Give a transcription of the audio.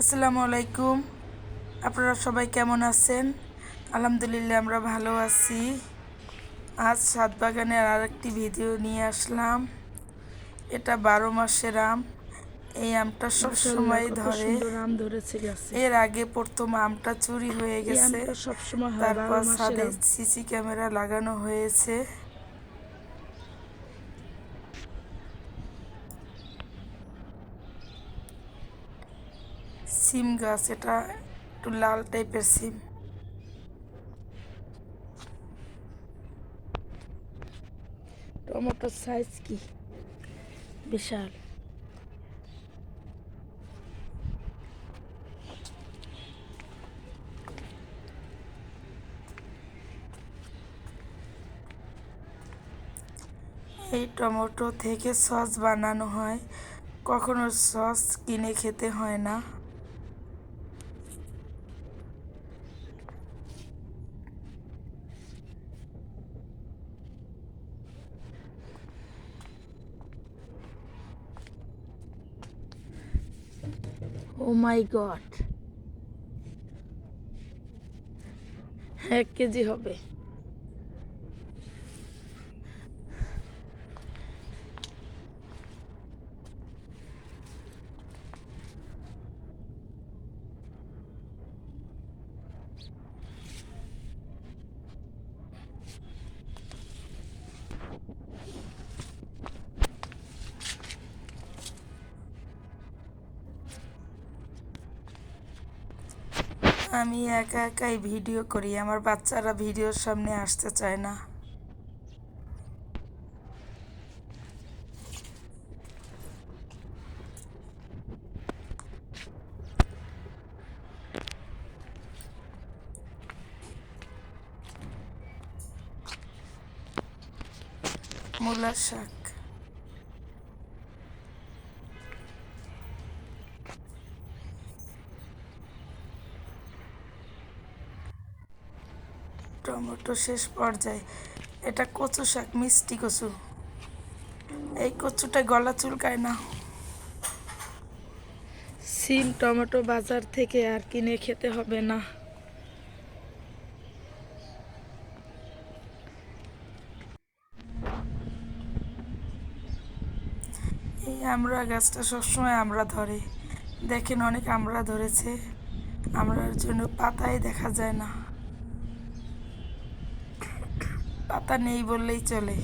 আসসালামু আলাইকুম। আপনারা সবাই কেমন আছেন? আলহামদুলিল্লাহ আমরা ভালো আছি। আজ ছাদ বাগানের আরেকটি ভিডিও নিয়ে আসলাম। এটা 12 মাসের আম। এই আমটা সব মাশাআল্লাহ, সময় কত ধরে। সুন্দর আম ধরেছে গাছে। এর আগে প্রথম আমটা চুরি হয়ে এই গেছে, আমটা সব সময় হয় 12 তারপর মাসের ছাদে আম। সিসি ক্যামেরা লাগানো হয়েছে। সিম গাছ, এটা একটু লাল টাইপের সিম। টমেটোর সাইজ কি বিশাল। এই টমেটো থেকে সস বানানো হয়, কখনো সস কিনে খেতে হয় না। ও মাই গড, 1 কেজি হবে। আমি একা একাই ভিডিও করি, আমার বাচ্চারা ভিডিওর সামনে আসতে চায় না। মূলার শাক, টমেটো শেষ পর্যায়ে। এটা কচু শাক, মিষ্টি কচু। এই কচুটা গলা চুলকায় না। সিম টমেটো বাজার থেকে আর কিনে খেতে হবে না। এই আমড়া গাছটা সবসময় আমড়া ধরে। দেখেন অনেক আমড়া ধরেছে, আমড়ার জন্য পাতাই দেখা যায় না, পাতা নেই বললেই চলে।